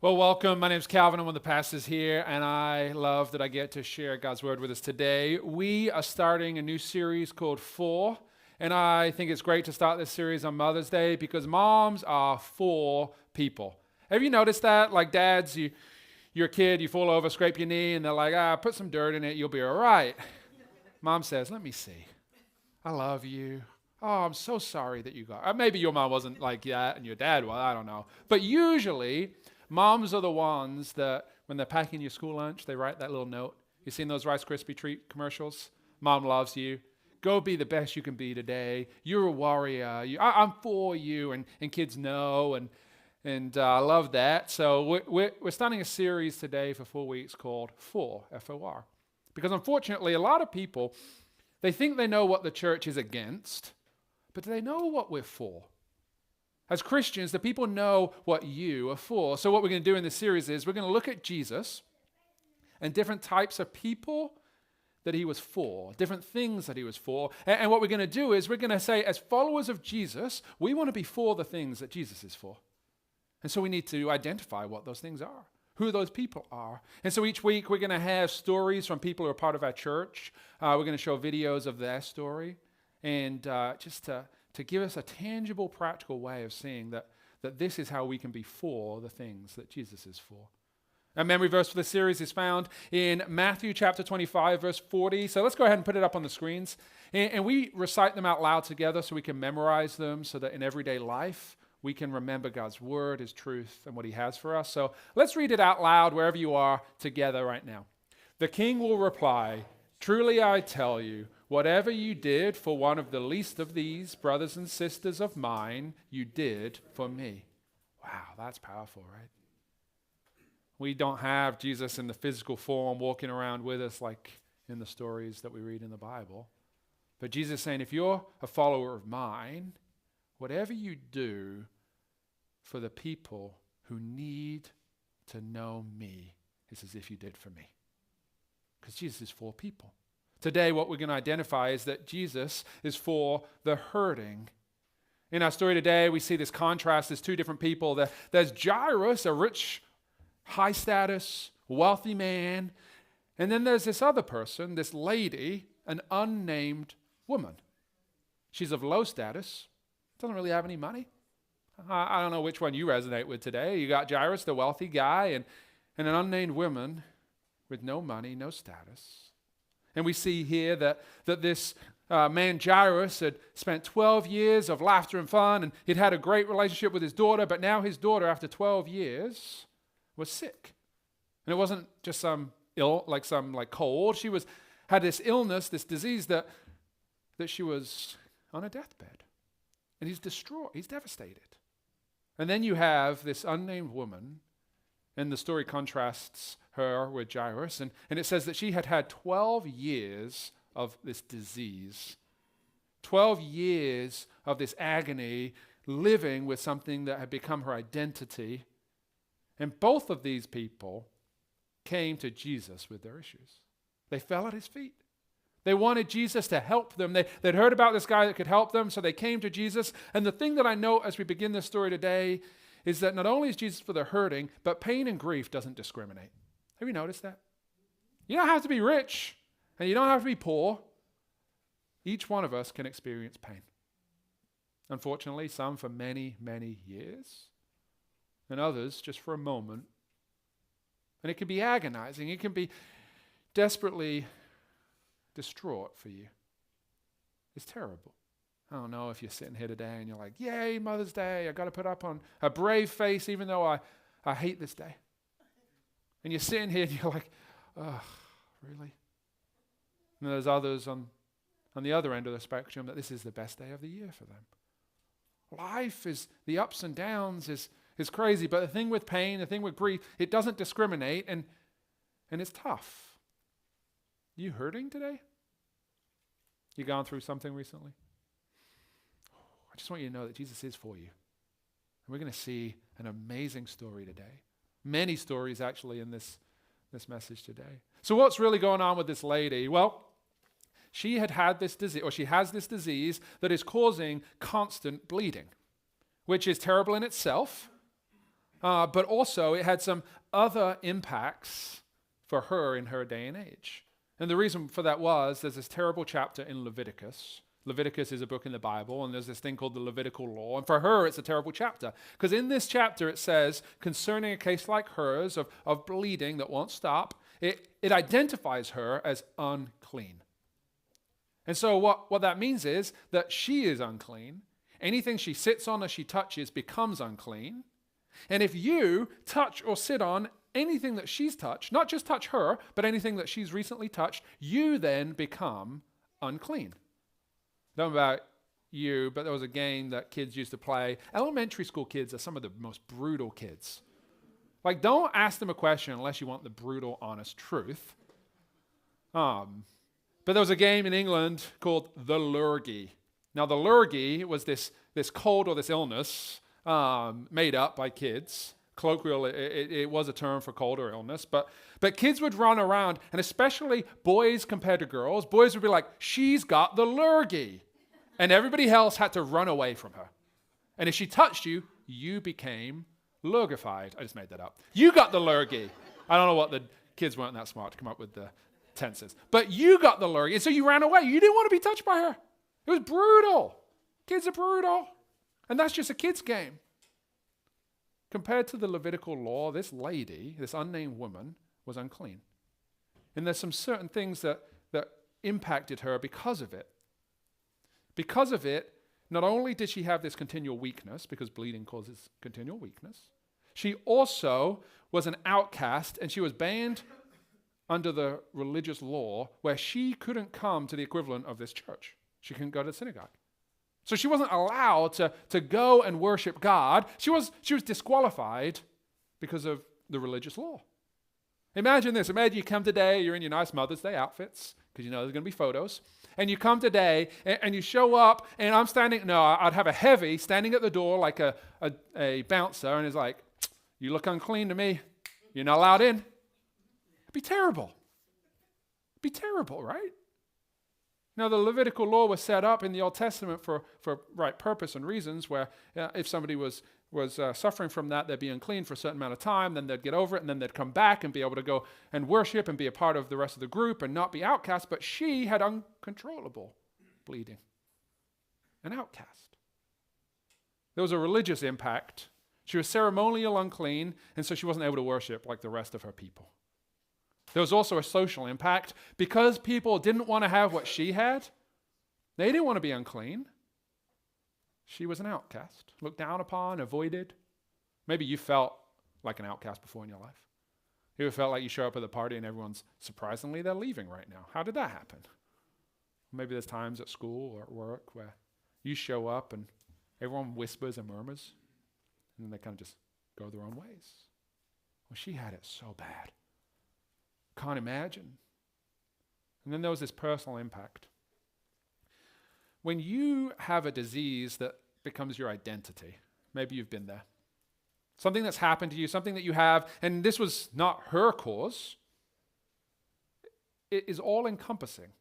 Well, welcome. My name is Calvin. I'm one of the pastors here, and I love that I get to share God's word with us today. We are starting a new series called For, and I think it's great to start this series on Mother's Day because moms are for people. Have you noticed that? Like dads, you're a kid, you fall over, scrape your knee, and they're like, put some dirt in it, you'll be all right. Mom says, let me see. I love you. Oh, I'm so sorry that you got. Maybe your mom wasn't like that, and your dad was. I don't know. But usually, moms are the ones that, when they're packing your school lunch, they write that little note. You seen those Rice Krispie treat commercials? Mom loves you. Go be the best you can be today. You're a warrior. I'm for you, and kids know, and I love that. So we're starting a series today for 4 weeks called For, F-O-R. Because unfortunately, a lot of people, they think they know what the church is against, but do they know what we're for? As Christians, the people know what you are for. So what we're going to do in this series is we're going to look at Jesus and different types of people that he was for, different things that he was for. And what we're going to do is we're going to say, as followers of Jesus, we want to be for the things that Jesus is for. And so we need to identify what those things are, who those people are. And so each week we're going to have stories from people who are part of our church. We're going to show videos of their story and just to give us a tangible, practical way of seeing that this is how we can be for the things that Jesus is for. Our memory verse for this series is found in Matthew chapter 25, verse 40. So let's go ahead and put it up on the screens. And we recite them out loud together so we can memorize them so that in everyday life we can remember God's word, his truth, and what he has for us. So let's read it out loud wherever you are together right now. The king will reply, "Truly I tell you, whatever you did for one of the least of these brothers and sisters of mine, you did for me." Wow, that's powerful, right? We don't have Jesus in the physical form walking around with us like in the stories that we read in the Bible. But Jesus is saying, if you're a follower of mine, whatever you do for the people who need to know me, it's as if you did for me. Because Jesus is for people. Today, what we're going to identify is that Jesus is for the hurting. In our story today, we see this contrast. There's two different people. There's Jairus, a rich, high-status, wealthy man. And then there's this other person, this lady, an unnamed woman. She's of low status, doesn't really have any money. I don't know which one you resonate with today. You got Jairus, the wealthy guy, and an unnamed woman with no money, no status. And we see here that this man Jairus had spent 12 years of laughter and fun, and he'd had a great relationship with his daughter, but now his daughter, after 12 years, was sick. And it wasn't just some cold. She had this illness, this disease that she was on a deathbed. And he's distraught. He's devastated. And then you have this unnamed woman, and the story contrasts her with Jairus, and it says that she had had 12 years of this disease, 12 years of this agony, living with something that had become her identity. And both of these people came to Jesus with their issues. They fell at his feet. They wanted Jesus to help them. They'd heard about this guy that could help them, so they came to Jesus. And the thing that I note as we begin this story today is that not only is Jesus for the hurting, but pain and grief doesn't discriminate. Have you noticed that? You don't have to be rich, and you don't have to be poor. Each one of us can experience pain. Unfortunately, some for many, many years, and others just for a moment. And it can be agonizing. It can be desperately distraught for you. It's terrible. I don't know if you're sitting here today and you're like, yay, Mother's Day. I got to put up on a brave face even though I hate this day. And you're sitting here and you're like, ugh, really? And there's others on the other end of the spectrum that this is the best day of the year for them. Life is, the ups and downs is crazy, but the thing with pain, the thing with grief, it doesn't discriminate, and it's tough. You hurting today? You gone through something recently? I just want you to know that Jesus is for you. And we're going to see an amazing story today. Many stories actually in this message today. So what's really going on with this lady? Well, she had this disease, or she has this disease that is causing constant bleeding, which is terrible in itself. but also it had some other impacts for her in her day and age. And the reason for that was there's this terrible chapter in Leviticus. Leviticus is a book in the Bible, and there's this thing called the Levitical law. And for her, it's a terrible chapter. Because in this chapter, it says, concerning a case like hers of bleeding that won't stop, it identifies her as unclean. And so what that means is that she is unclean. Anything she sits on or she touches becomes unclean. And if you touch or sit on anything that she's touched, not just touch her, but anything that she's recently touched, you then become unclean. I don't know about you, but there was a game that kids used to play. Elementary school kids are some of the most brutal kids. Like, don't ask them a question unless you want the brutal, honest truth. But there was a game in England called the lurgy. Now, the lurgy was this cold or this illness made up by kids. Colloquial, it was a term for cold or illness. But kids would run around, and especially boys compared to girls, boys would be like, she's got the lurgy. And everybody else had to run away from her. And if she touched you, you became lurgified. I just made that up. You got the lurgy. I don't know what the kids weren't that smart to come up with the tenses. But you got the lurgy. And so you ran away. You didn't want to be touched by her. It was brutal. Kids are brutal. And that's just a kid's game. Compared to the Levitical law, this lady, this unnamed woman, was unclean. And there's some certain things that impacted her because of it. Because of it, not only did she have this continual weakness, because bleeding causes continual weakness, she also was an outcast, and she was banned under the religious law where she couldn't come to the equivalent of this church. She couldn't go to the synagogue. So she wasn't allowed to go and worship God. She was disqualified because of the religious law. Imagine this. Imagine you come today, you're in your nice Mother's Day outfits, because you know there's going to be photos. And you come today, and you show up, and I'd have a heavy standing at the door like a bouncer, and he's like, you look unclean to me. You're not allowed in. It'd be terrible. It'd be terrible, right? Now, the Levitical law was set up in the Old Testament for right purpose and reasons, where if somebody was suffering from that, they'd be unclean for a certain amount of time, then they'd get over it, and then they'd come back and be able to go and worship and be a part of the rest of the group and not be outcast. But she had uncontrollable bleeding, an outcast. There was a religious impact. She was ceremonial unclean, and so she wasn't able to worship like the rest of her people. There was also a social impact. Because people didn't want to have what she had, they didn't want to be unclean. She was an outcast, looked down upon, avoided. Maybe you felt like an outcast before in your life. You ever felt like you show up at the party and everyone's surprisingly they're leaving right now? How did that happen? Maybe there's times at school or at work where you show up and everyone whispers and murmurs, and then they kind of just go their own ways. Well, she had it so bad. Can't imagine. And then there was this personal impact. When you have a disease that becomes your identity, maybe you've been there. Something that's happened to you, something that you have, and this was not her cause. It is all-encompassing.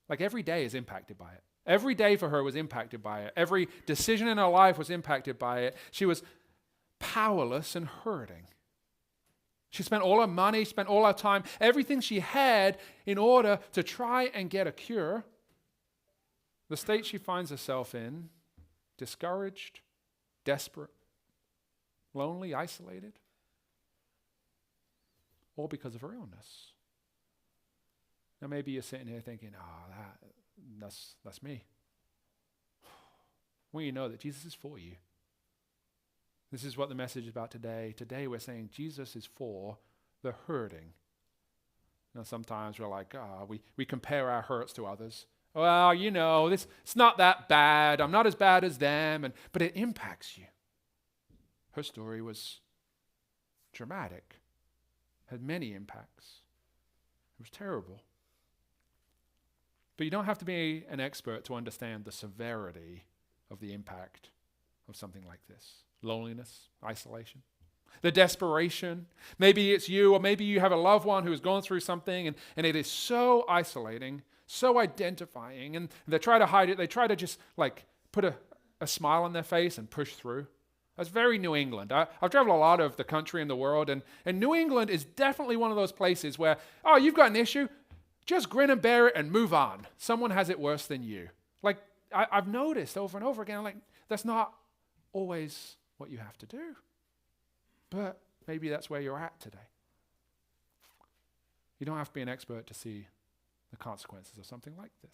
Like every day is impacted by it. Every day for her was impacted by it. Every decision in her life was impacted by it. She was powerless and hurting. She spent all her money, spent all her time, everything she had in order to try and get a cure. The state she finds herself in, discouraged, desperate, lonely, isolated, all because of her illness. Now maybe you're sitting here thinking, that's me. Well, you know that Jesus is for you. This is what the message is about today. Today we're saying Jesus is for the hurting. Now sometimes we're like, we compare our hurts to others. Well, you know, it's not that bad. I'm not as bad as them. But it impacts you. Her story was dramatic, had many impacts. It was terrible. But you don't have to be an expert to understand the severity of the impact of something like this. Loneliness, isolation, the desperation. Maybe it's you, or maybe you have a loved one who has gone through something, and it is so isolating, so identifying, and they try to hide it. They try to just like put a smile on their face and push through. That's very New England. I've traveled a lot of the country and the world, and New England is definitely one of those places where, oh, you've got an issue, just grin and bear it and move on. Someone has it worse than you. Like, I've noticed over and over again, like, that's not always what you have to do. But maybe that's where you're at today. You don't have to be an expert to see the consequences of something like this.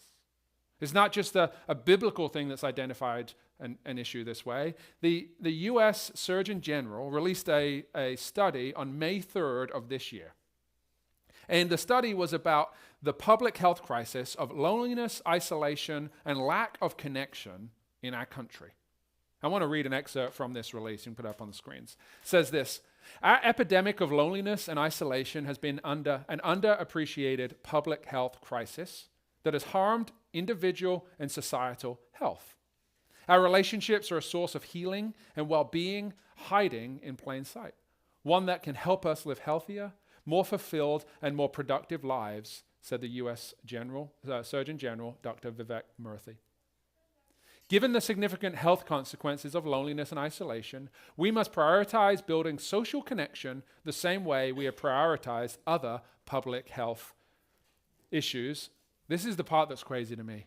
It's not just a biblical thing that's identified an issue this way. The U.S. Surgeon General released a study on May 3rd of this year. And the study was about the public health crisis of loneliness, isolation, and lack of connection in our country. I want to read an excerpt from this release. You can put it up on the screens. It says this: our epidemic of loneliness and isolation has been an underappreciated public health crisis that has harmed individual and societal health. Our relationships are a source of healing and well-being hiding in plain sight, one that can help us live healthier, more fulfilled, and more productive lives, said the U.S. Surgeon General, Dr. Vivek Murthy. Given the significant health consequences of loneliness and isolation, we must prioritize building social connection the same way we have prioritized other public health issues. This is the part that's crazy to me.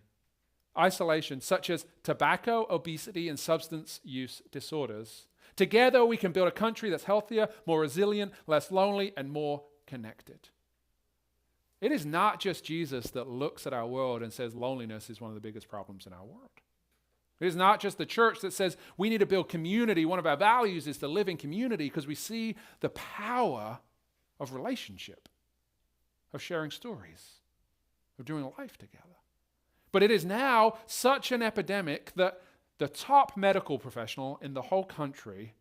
Isolation, such as tobacco, obesity, and substance use disorders. Together, we can build a country that's healthier, more resilient, less lonely, and more connected. It is not just Jesus that looks at our world and says loneliness is one of the biggest problems in our world. It is not just the church that says we need to build community. One of our values is to live in community because we see the power of relationship, of sharing stories, of doing life together. But it is now such an epidemic that the top medical professional in the whole country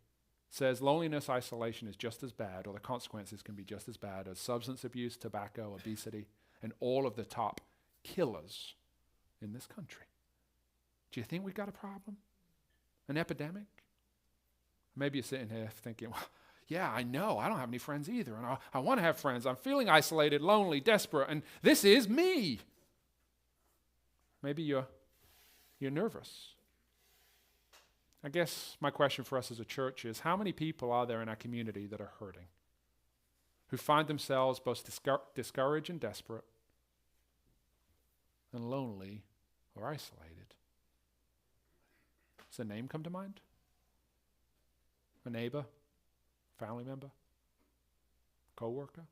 says loneliness, isolation is just as bad, or the consequences can be just as bad as substance abuse, tobacco, obesity, and all of the top killers in this country. Do you think we've got a problem? An epidemic? Maybe you're sitting here thinking, well, yeah, I know. I don't have any friends either. And I want to have friends. I'm feeling isolated, lonely, desperate. And this is me. Maybe you're nervous. I guess my question for us as a church is, how many people are there in our community that are hurting? Who find themselves both discouraged and desperate, and lonely or isolated? Does a name come to mind? A neighbor? Family member? Co-worker?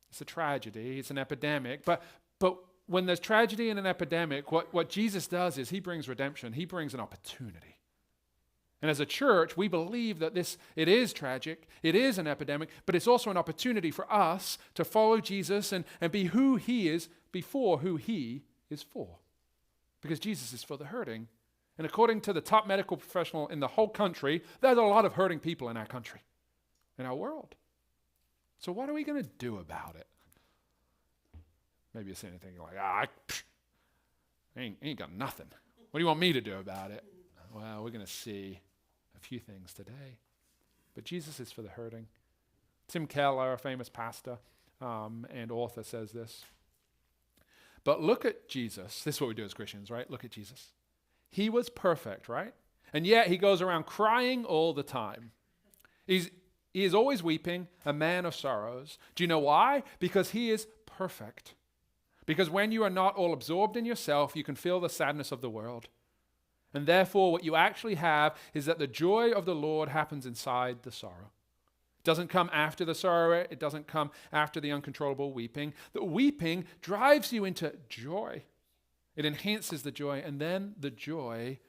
It's a tragedy. It's an epidemic. But when there's tragedy and an epidemic, what Jesus does is he brings redemption. He brings an opportunity. And as a church, we believe that it is tragic, it is an epidemic, but it's also an opportunity for us to follow Jesus and be who he is before who he is for. Because Jesus is for the hurting. And according to the top medical professional in the whole country, there's a lot of hurting people in our country, in our world. So what are we going to do about it? Maybe you're saying anything like, I ain't got nothing. What do you want me to do about it? Well, we're going to see a few things today. But Jesus is for the hurting. Tim Keller, a famous pastor and author, says this. But look at Jesus. This is what we do as Christians, right? Look at Jesus. He was perfect, right? And yet he goes around crying all the time. He is always weeping, a man of sorrows. Do you know why? Because he is perfect. Because when you are not all absorbed in yourself, you can feel the sadness of the world. And therefore, what you actually have is that the joy of the Lord happens inside the sorrow. It doesn't come after the sorrow. It doesn't come after the uncontrollable weeping. The weeping drives you into joy. It enhances the joy, and then the joy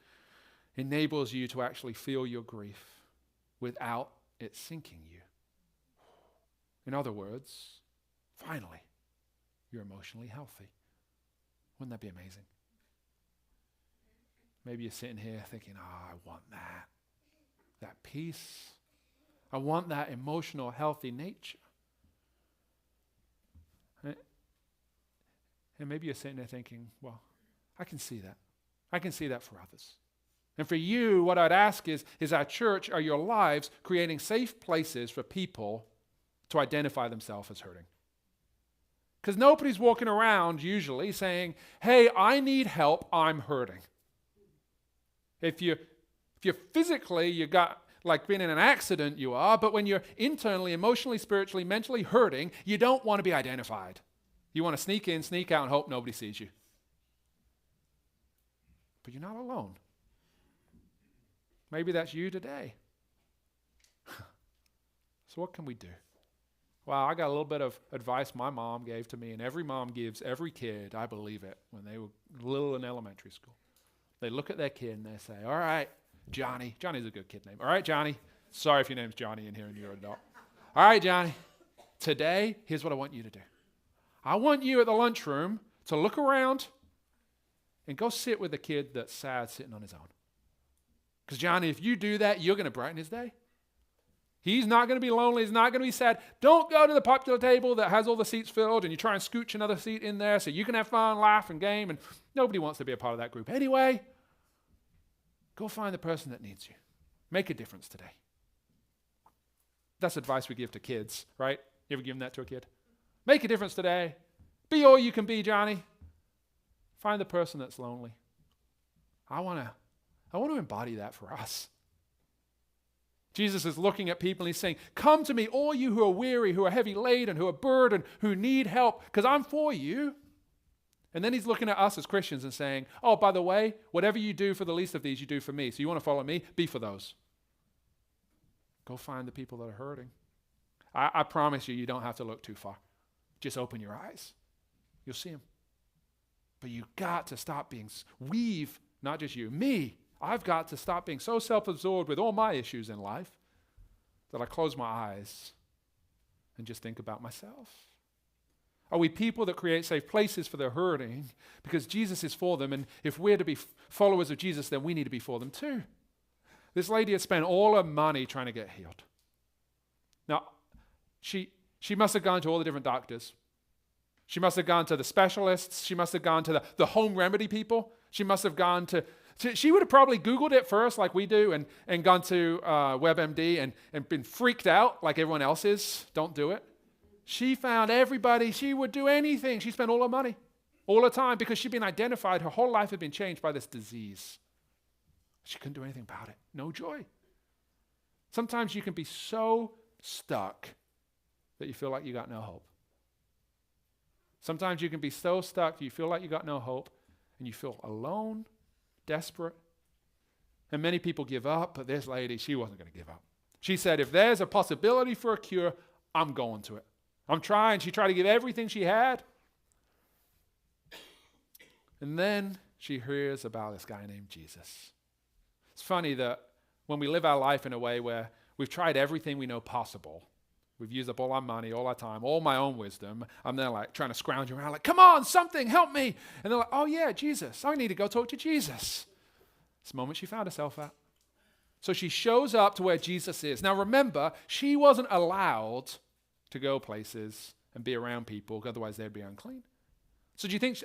enables you to actually feel your grief without it sinking you. In other words, finally, you're emotionally healthy. Wouldn't that be amazing? Maybe you're sitting here thinking, I want that peace. I want that emotional, healthy nature. And maybe you're sitting there thinking, well, I can see that. I can see that for others. And for you, what I'd ask is our church, are your lives creating safe places for people to identify themselves as hurting? Because nobody's walking around usually saying, hey, I need help, I'm hurting. If you If you're physically, you got like being in an accident, you are, but when you're internally, emotionally, spiritually, mentally hurting, you don't want to be identified. You want to sneak in, sneak out, and hope nobody sees you. But you're not alone. Maybe that's you today. So what can we do? Well, I got a little bit of advice my mom gave to me, and every mom gives every kid, I believe it, when they were little in elementary school. They look at their kid and they say, all right, Johnny. Johnny's a good kid name. All right, Johnny. Sorry if your name's Johnny in here and you're an adult. All right, Johnny. Today, here's what I want you to do. I want you at the lunchroom to look around and go sit with the kid that's sad sitting on his own. Because, Johnny, if you do that, you're going to brighten his day. He's not going to be lonely. He's not going to be sad. Don't go to the popular table that has all the seats filled and you try and scooch another seat in there so you can have fun, laugh, and game. And nobody wants to be a part of that group anyway. Go find the person that needs you. Make a difference today. That's advice we give to kids, right? You ever given that to a kid? Make a difference today. Be all you can be, Johnny. Find the person that's lonely. I want to embody that for us. Jesus is looking at people and he's saying, come to me, all you who are weary, who are heavy laden, who are burdened, who need help, because I'm for you. And then he's looking at us as Christians and saying, oh, by the way, whatever you do for the least of these, you do for me. So you want to follow me? Be for those. Go find the people that are hurting. I promise you, you don't have to look too far. Just open your eyes. You'll see them. But you've got to stop being, not just you, me. I've got to stop being so self-absorbed with all my issues in life that I close my eyes and just think about myself. Are we people that create safe places for the hurting because Jesus is for them, and if we're to be followers of Jesus, then we need to be for them too? This lady had spent all her money trying to get healed. Now, she must have gone to all the different doctors. She must have gone to the specialists. She must have gone to the home remedy people. She must have gone to she would have probably Googled it first like we do and gone to WebMD and been freaked out like everyone else is. Don't do it. She found everybody. She would do anything. She spent all her money, all her time, because she'd been identified. Her whole life had been changed by this disease. She couldn't do anything about it. No joy. Sometimes you can be so stuck that you feel like you got no hope. Sometimes you can be so stuck that you feel like you got no hope and you feel alone, desperate. And many people give up, but this lady, she wasn't going to give up. She said, if there's a possibility for a cure, I'm going to it. I'm trying. She tried to give everything she had. And then she hears about this guy named Jesus. It's funny that when we live our life in a way where we've tried everything we know possible, we've used up all our money, all our time, all my own wisdom, I'm there like trying to scrounge around like, come on, something, help me. And they're like, oh yeah, Jesus. I need to go talk to Jesus. It's the moment she found herself at. So she shows up to where Jesus is. Now remember, she wasn't allowed to go places and be around people, otherwise they'd be unclean. So do you think,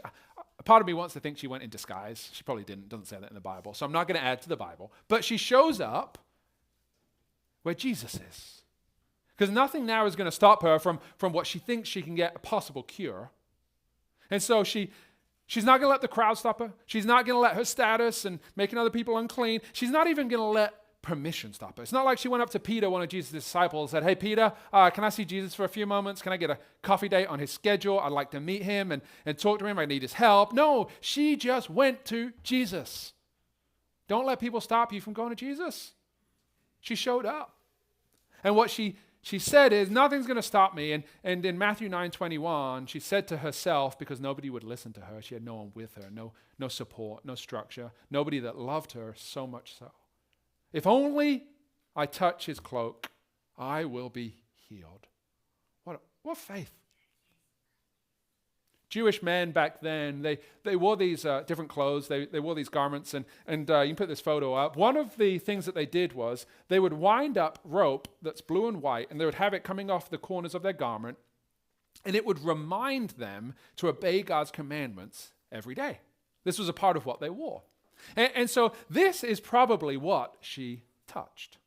part of me wants to think she went in disguise. She probably didn't, doesn't say that in the Bible. So I'm not going to add to the Bible. But she shows up where Jesus is. Because nothing now is going to stop her from what she thinks she can get a possible cure. And so she's not going to let the crowd stop her. She's not going to let her status and making other people unclean. She's not even going to let permission stop her. It's not like she went up to Peter, one of Jesus' disciples, and said, hey, Peter, can I see Jesus for a few moments? Can I get a coffee date on his schedule? I'd like to meet him and talk to him. I need his help. No, she just went to Jesus. Don't let people stop you from going to Jesus. She showed up. And what she said is, nothing's going to stop me. And in Matthew 9:21, she said to herself, because nobody would listen to her, she had no one with her, no support, no structure, nobody that loved her so much so. If only I touch his cloak, I will be healed. What faith. Jewish men back then, they wore these different clothes, they wore these garments, and you can put this photo up. One of the things that they did was they would wind up rope that's blue and white, and they would have it coming off the corners of their garment, and it would remind them to obey God's commandments every day. This was a part of what they wore. And so this is probably what she touched.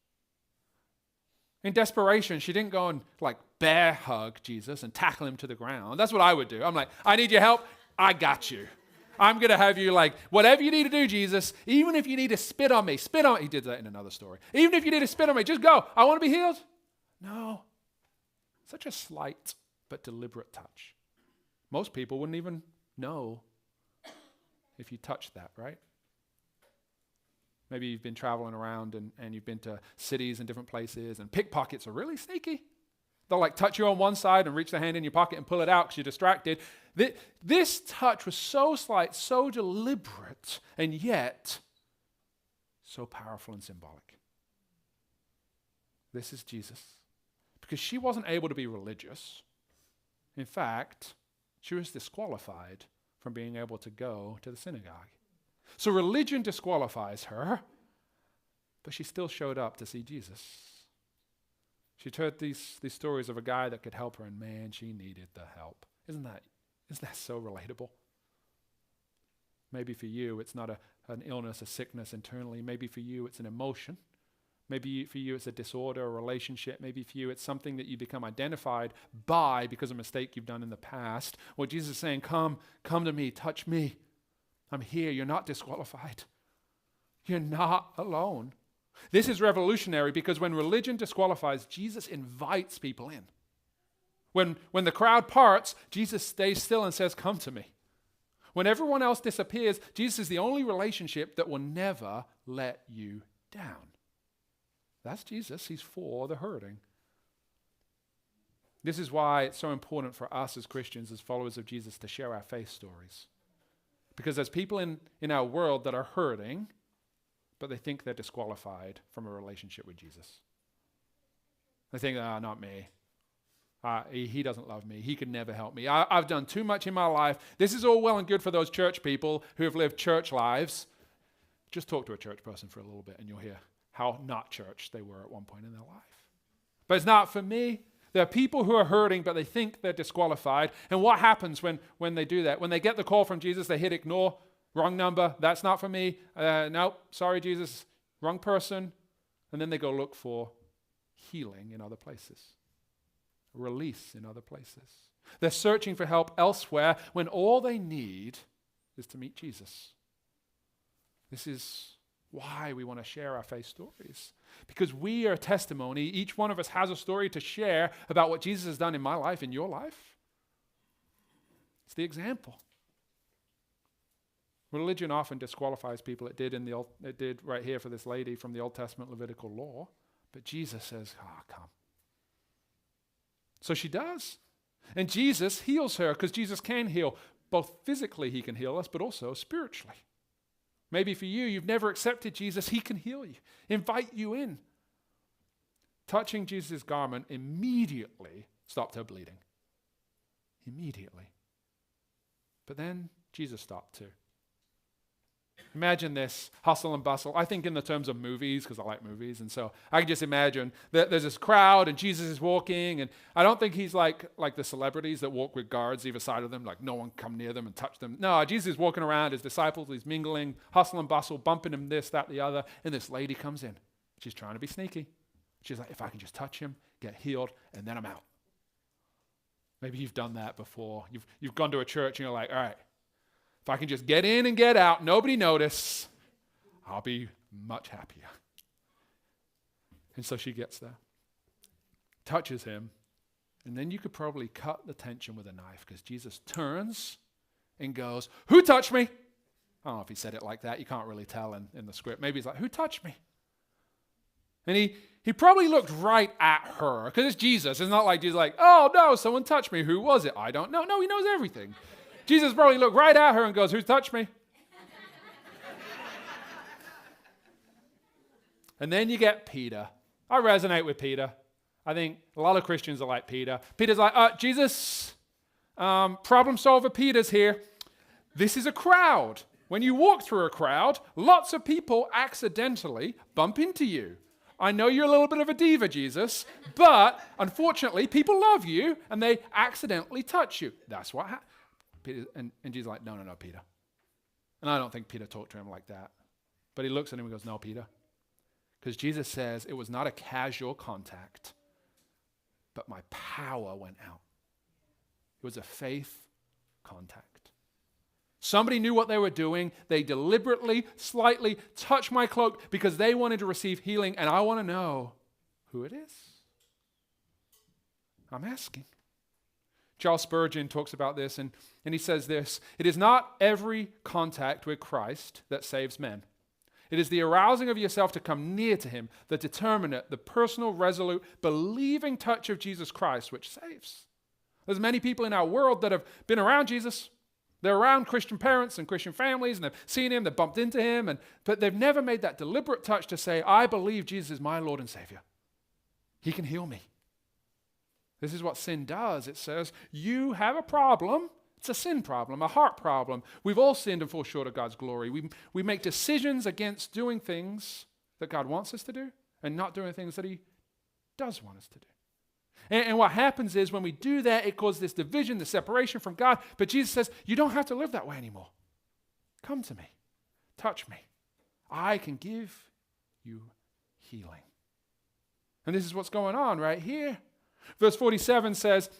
In desperation, she didn't go and like bear hug Jesus and tackle him to the ground. That's what I would do. I'm like, I need your help. I got you. I'm going to have you like, whatever you need to do, Jesus, even if you need to spit on me, spit on me. He did that in another story. Even if you need to spit on me, just go. I want to be healed. No. Such a slight but deliberate touch. Most people wouldn't even know if you touched that, right? Maybe you've been traveling around and you've been to cities and different places, and pickpockets are really sneaky. They'll like touch you on one side and reach their hand in your pocket and pull it out because you're distracted. This touch was so slight, so deliberate, and yet so powerful and symbolic. This is Jesus. Because she wasn't able to be religious. In fact, she was disqualified from being able to go to the synagogue. So religion disqualifies her, but she still showed up to see Jesus. She'd heard these stories of a guy that could help her, and man, she needed the help. Isn't that so relatable? Maybe for you, it's not an illness, a sickness internally. Maybe for you, it's an emotion. Maybe for you, it's a disorder, a relationship. Maybe for you, it's something that you become identified by because of a mistake you've done in the past. Well, Jesus is saying, come to me, touch me. I'm here. You're not disqualified. You're not alone. This is revolutionary because when religion disqualifies, Jesus invites people in. When the crowd parts, Jesus stays still and says, come to me. When everyone else disappears, Jesus is the only relationship that will never let you down. That's Jesus. He's for the hurting. This is why it's so important for us as Christians, as followers of Jesus, to share our faith stories. Because there's people in our world that are hurting, but they think they're disqualified from a relationship with Jesus. They think, not me. He doesn't love me. He could never help me. I've done too much in my life. This is all well and good for those church people who have lived church lives. Just talk to a church person for a little bit and you'll hear how not church they were at one point in their life. But it's not for me. There are people who are hurting, but they think they're disqualified. And what happens when they do that? When they get the call from Jesus, they hit ignore, wrong number, that's not for me. Nope, sorry, Jesus, wrong person. And then they go look for healing in other places, release in other places. They're searching for help elsewhere when all they need is to meet Jesus. This is why we want to share our faith stories. Because we are a testimony. Each one of us has a story to share about what Jesus has done in my life, in your life. It's the example. Religion often disqualifies people. It did right here for this lady from the Old Testament Levitical law. But Jesus says, come. So she does. And Jesus heals her because Jesus can heal. Both physically he can heal us, but also spiritually. Maybe for you, you've never accepted Jesus. He can heal you, invite you in. Touching Jesus' garment immediately stopped her bleeding. Immediately. But then Jesus stopped too. Imagine this, hustle and bustle. I think in the terms of movies, because I like movies, and so I can just imagine that there's this crowd and Jesus is walking, and I don't think he's like the celebrities that walk with guards either side of them, like no one come near them and touch them. No, Jesus is walking around, his disciples, he's mingling, hustle and bustle, bumping him this, that, the other, and this lady comes in. She's trying to be sneaky. She's like, if I can just touch him, get healed, and then I'm out. Maybe you've done that before. You've gone to a church and you're like, all right, if I can just get in and get out, nobody notice, I'll be much happier. And so she gets there, touches him, and then you could probably cut the tension with a knife because Jesus turns and goes, who touched me? I don't know if he said it like that. You can't really tell in the script. Maybe he's like, who touched me? And he probably looked right at her because it's Jesus. It's not like Jesus like, oh no, someone touched me. Who was it? I don't know. No, he knows everything. Jesus probably looked right at her and goes, who touched me? And then you get Peter. I resonate with Peter. I think a lot of Christians are like Peter. Peter's like, Jesus, problem solver Peter's here. This is a crowd. When you walk through a crowd, lots of people accidentally bump into you. I know you're a little bit of a diva, Jesus, but unfortunately, people love you and they accidentally touch you. That's what happened. And Jesus is like, no, Peter. And I don't think Peter talked to him like that. But he looks at him and goes, no, Peter. Because Jesus says it was not a casual contact, but my power went out. It was a faith contact. Somebody knew what they were doing. They deliberately, slightly touched my cloak because they wanted to receive healing, and I want to know who it is. I'm asking. Charles Spurgeon talks about this, and he says this: "It is not every contact with Christ that saves men. It is the arousing of yourself to come near to him, the determinate, the personal, resolute, believing touch of Jesus Christ which saves." There's many people in our world that have been around Jesus. They're around Christian parents and Christian families, and they've seen him, they've bumped into him, but they've never made that deliberate touch to say, I believe Jesus is my Lord and Savior. He can heal me. This is what sin does. It says, you have a problem. It's a sin problem, a heart problem. We've all sinned and fall short of God's glory. We make decisions against doing things that God wants us to do and not doing things that he does want us to do. And what happens is when we do that, it causes this division, this separation from God. But Jesus says, you don't have to live that way anymore. Come to me. Touch me. I can give you healing. And this is what's going on right here. Verse 47 says,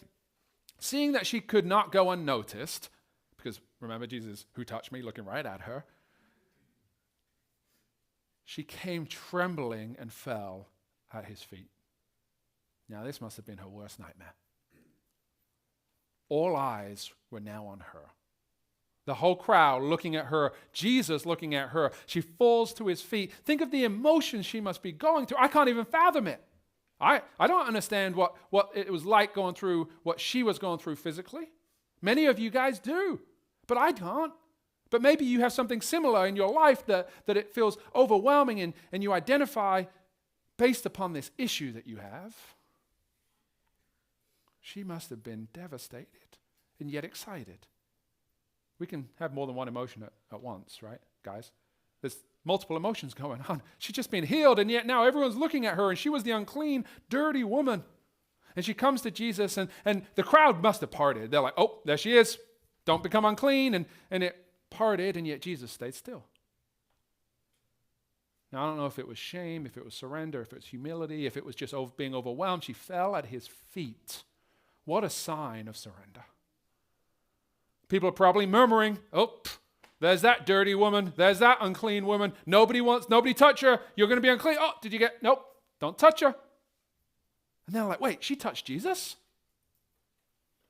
seeing that she could not go unnoticed, because remember Jesus, who touched me, looking right at her, she came trembling and fell at his feet. Now, this must have been her worst nightmare. All eyes were now on her. The whole crowd looking at her, Jesus looking at her. She falls to his feet. Think of the emotions she must be going through. I can't even fathom it. I don't understand what it was like going through what she was going through physically. Many of you guys do, but I can't. But maybe you have something similar in your life that it feels overwhelming and you identify based upon this issue that you have. She must have been devastated and yet excited. We can have more than one emotion at once, right, guys? There's multiple emotions going on. She's just been healed, and yet now everyone's looking at her, and she was the unclean, dirty woman. And she comes to Jesus, and the crowd must have parted. They're like, oh, there she is. Don't become unclean. And it parted, and yet Jesus stayed still. Now, I don't know if it was shame, if it was surrender, if it was humility, if it was just being overwhelmed. She fell at his feet. What a sign of surrender. People are probably murmuring, oh, there's that dirty woman. There's that unclean woman. Nobody touch her. You're going to be unclean. Oh, nope, don't touch her. And they're like, wait, she touched Jesus?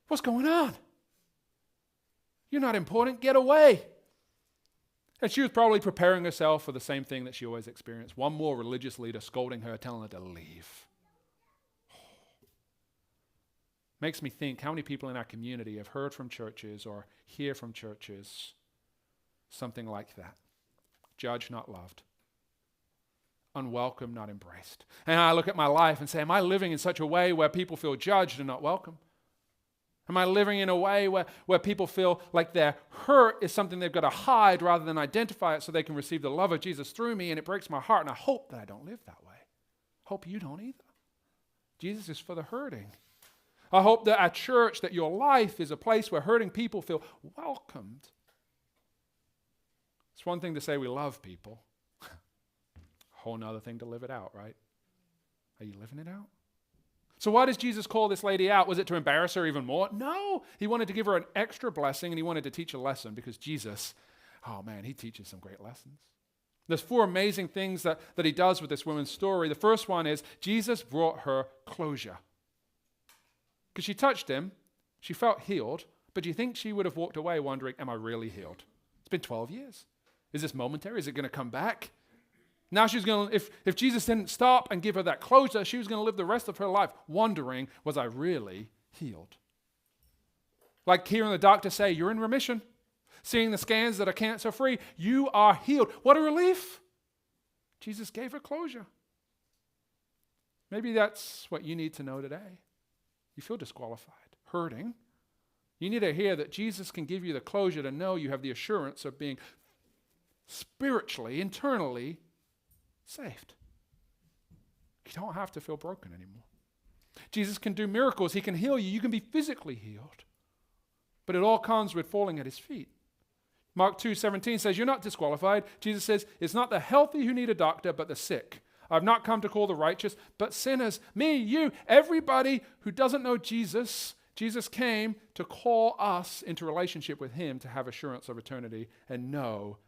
What's going on? You're not important. Get away. And she was probably preparing herself for the same thing that she always experienced. One more religious leader scolding her, telling her to leave. Makes me think how many people in our community have heard from churches or hear from churches something like that. Judged, not loved. Unwelcome, not embraced. And I look at my life and say, am I living in such a way where people feel judged and not welcome? Am I living in a way where people feel like their hurt is something they've got to hide rather than identify it so they can receive the love of Jesus through me? And it breaks my heart, and I hope that I don't live that way. Hope you don't either. Jesus is for the hurting. I hope that our church, that your life is a place where hurting people feel welcomed. It's one thing to say we love people. A whole nother thing to live it out, right? Are you living it out? So why does Jesus call this lady out? Was it to embarrass her even more? No. He wanted to give her an extra blessing, and he wanted to teach a lesson because Jesus, oh man, he teaches some great lessons. There's 4 amazing things that he does with this woman's story. The first one is Jesus brought her closure. Because she touched him, she felt healed, but do you think she would have walked away wondering, am I really healed? It's been 12 years. Is this momentary? Is it going to come back? Now she's going to, if Jesus didn't stop and give her that closure, she was going to live the rest of her life wondering, was I really healed? Like hearing the doctor say, you're in remission. Seeing the scans that are cancer-free, you are healed. What a relief. Jesus gave her closure. Maybe that's what you need to know today. You feel disqualified, hurting. You need to hear that Jesus can give you the closure to know you have the assurance of being spiritually, internally saved. You don't have to feel broken anymore. Jesus can do miracles. He can heal you. You can be physically healed. But it all comes with falling at his feet. Mark 2:17 says, you're not disqualified. Jesus says, it's not the healthy who need a doctor, but the sick. I've not come to call the righteous, but sinners. Me, you, everybody who doesn't know Jesus. Jesus came to call us into relationship with him to have assurance of eternity and know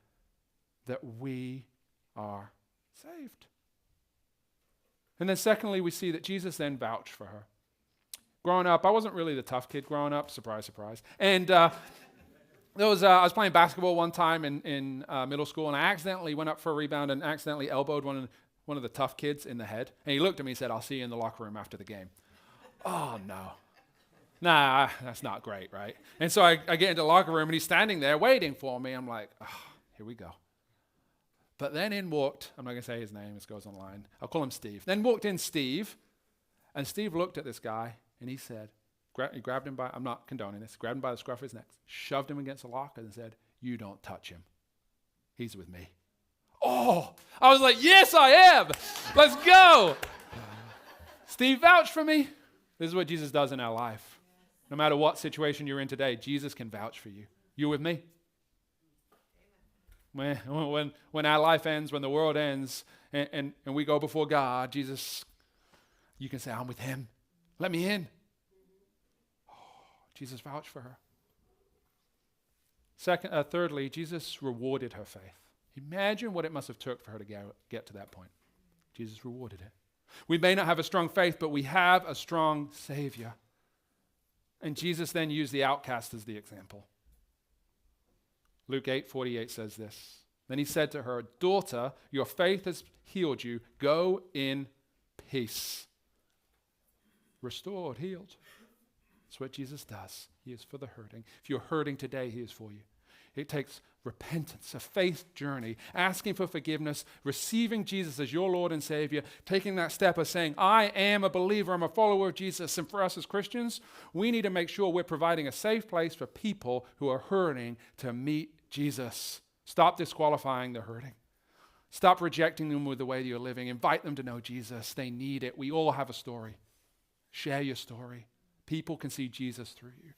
that we are saved. And then secondly, we see that Jesus then vouched for her. Growing up, I wasn't really the tough kid growing up, surprise, surprise. And I was playing basketball one time in middle school, and I accidentally went up for a rebound and accidentally elbowed one of the tough kids in the head. And he looked at me and said, "I'll see you in the locker room after the game." Oh, no. Nah, that's not great, right? And so I get into the locker room, and he's standing there waiting for me. I'm like, oh, here we go. But then in walked, I'm not going to say his name, this goes online. I'll call him Steve. Then walked in Steve, and Steve looked at this guy, and he said, he grabbed him by, I'm not condoning this, grabbed him by the scruff of his neck, shoved him against the locker and said, "You don't touch him. He's with me." Oh, I was like, yes, I am. Let's go. Steve vouched for me. This is what Jesus does in our life. No matter what situation you're in today, Jesus can vouch for you. You with me? When our life ends, when the world ends, and we go before God, Jesus, you can say, "I'm with him. Let me in." Oh, Jesus vouched for her. Thirdly, Jesus rewarded her faith. Imagine what it must have took for her to get to that point. Jesus rewarded it. We may not have a strong faith, but we have a strong Savior. And Jesus then used the outcast as the example. Luke 8:48 says this. Then he said to her, "Daughter, your faith has healed you. Go in peace." Restored, healed. That's what Jesus does. He is for the hurting. If you're hurting today, he is for you. It takes repentance, a faith journey, asking for forgiveness, receiving Jesus as your Lord and Savior, taking that step of saying, "I am a believer, I'm a follower of Jesus." And for us as Christians, we need to make sure we're providing a safe place for people who are hurting to meet Jesus. Stop disqualifying the hurting. Stop rejecting them with the way that you're living. Invite them to know Jesus. They need it. We all have a story. Share your story. People can see Jesus through you.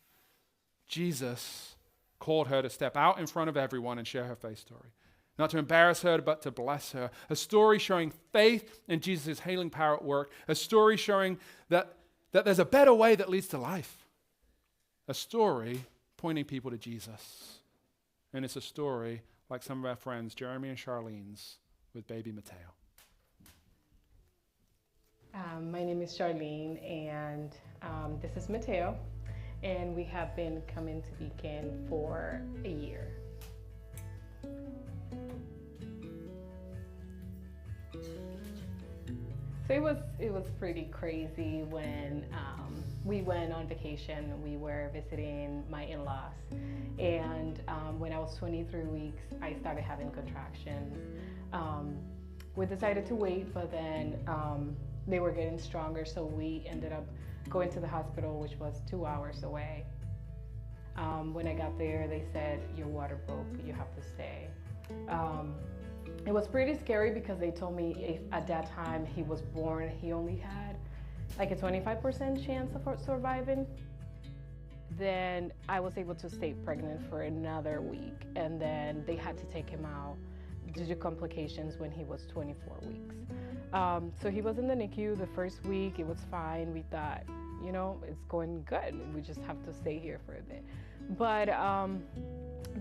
Jesus called her to step out in front of everyone and share her faith story. Not to embarrass her, but to bless her. A story showing faith in Jesus' healing power at work. A story showing that there's a better way that leads to life. A story pointing people to Jesus. And it's a story like some of our friends, Jeremy and Charlene's, with baby Mateo. My name is Charlene, and this is Mateo. And we have been coming to Beacon for a year. So it was pretty crazy when we went on vacation. We were visiting my in-laws, and when I was 23 weeks, I started having contractions. We decided to wait, but then they were getting stronger, so we ended up going to the hospital, which was 2 hours away. When I got there, they said, "Your water broke, you have to stay." It was pretty scary because they told me if at that time he was born, he only had like a 25% chance of surviving. Then I was able to stay pregnant for another week, and then they had to take him out due to complications when he was 24 weeks. So he was in the NICU the first week. It was fine. We thought, it's going good. We just have to stay here for a bit. But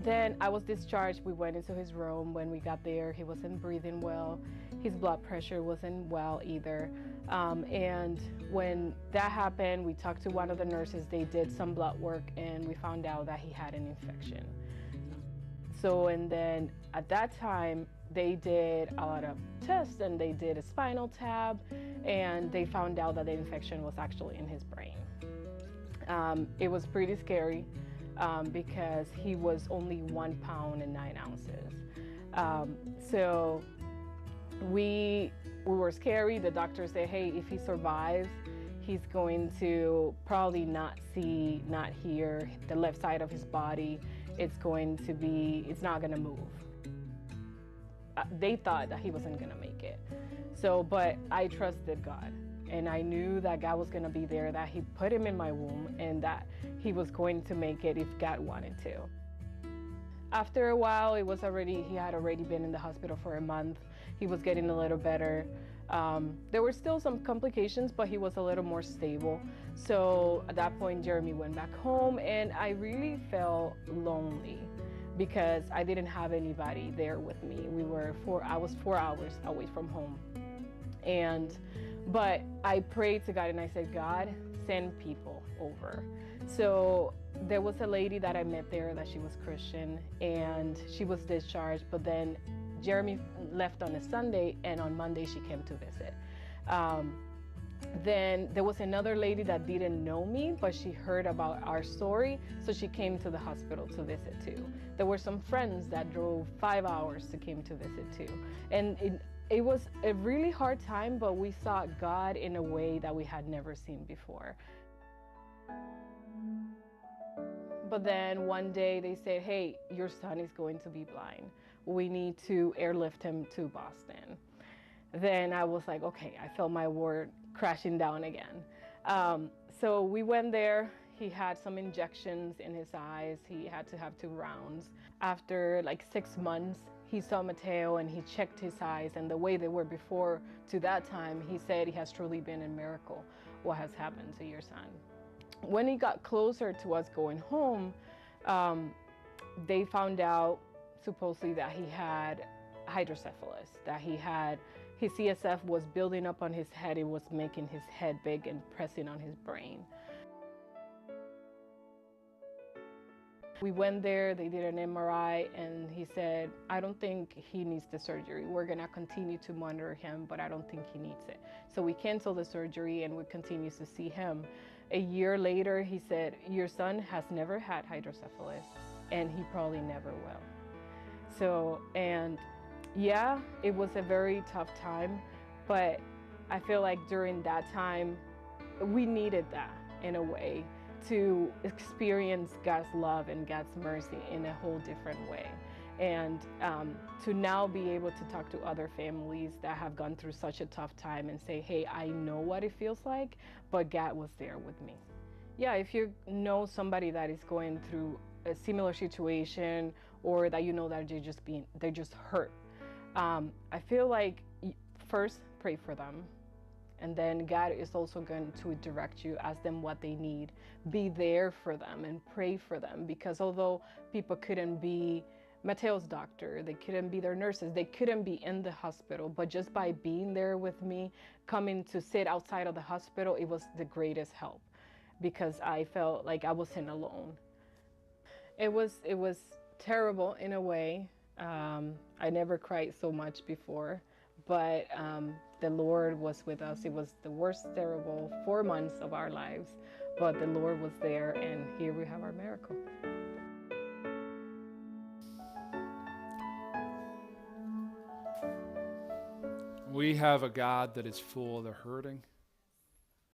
then I was discharged. We went into his room. When we got there, he wasn't breathing well. His blood pressure wasn't well either. And when that happened, we talked to one of the nurses. They did some blood work, and we found out that he had an infection. So, and then at that time, they did a lot of tests, and they did a spinal tap, and they found out that the infection was actually in his brain. It was pretty scary because he was only 1 pound and 9 ounces. So we were scary. The doctor said, "Hey, if he survives, he's going to probably not see, not hear the left side of his body. It's not going to move." They thought that he wasn't going to make it. So, but I trusted God, and I knew that God was going to be there, that he put him in my womb, and that he was going to make it if God wanted to. After a while, he had already been in the hospital for a month. He was getting a little better. There were still some complications, but he was a little more stable. So at that point, Jeremy went back home, and I really felt lonely because I didn't have anybody there with me. I was 4 hours away from home. But I prayed to God and I said, God, send people over. So there was a lady that I met there that she was Christian and she was discharged, but then Jeremy left on a Sunday and on Monday she came to visit. Then there was another lady that didn't know me, but she heard about our story, so she came to the hospital to visit too. There were some friends that drove 5 hours to come to visit too. And it was a really hard time, but we saw God in a way that we had never seen before. But then one day they said, hey, your son is going to be blind. We need to airlift him to Boston. Then I was like, okay, I felt my world crashing down again. So we went there. He had some injections in his eyes. He had to have 2 rounds. After like 6 months, he saw Mateo and he checked his eyes, and the way they were before to that time, he said it has truly been a miracle what has happened to your son. When he got closer to us going home, they found out supposedly that he had hydrocephalus, that his CSF was building up on his head. It was making his head big and pressing on his brain. We went there, they did an MRI, and he said, I don't think he needs the surgery. We're gonna continue to monitor him, but I don't think he needs it. So we canceled the surgery and we continue to see him. A year later, he said, your son has never had hydrocephalus and he probably never will. So, and yeah, it was a very tough time, but I feel like during that time, we needed that in a way to experience God's love and God's mercy in a whole different way. And to now be able to talk to other families that have gone through such a tough time and say, hey, I know what it feels like, but God was there with me. Yeah, if you know somebody that is going through a similar situation, or that you know that they're just hurt, I feel like first pray for them. And then God is also going to direct you, ask them what they need. Be there for them and pray for them, because although people couldn't be Mateo's doctor, they couldn't be their nurses, they couldn't be in the hospital, but just by being there with me, coming to sit outside of the hospital, it was the greatest help, because I felt like I wasn't alone. It was terrible in a way. I never cried so much before, but the Lord was with us. It was the worst, terrible 4 months of our lives, but the Lord was there, and here we have our miracle. We have a God that is full of the hurting.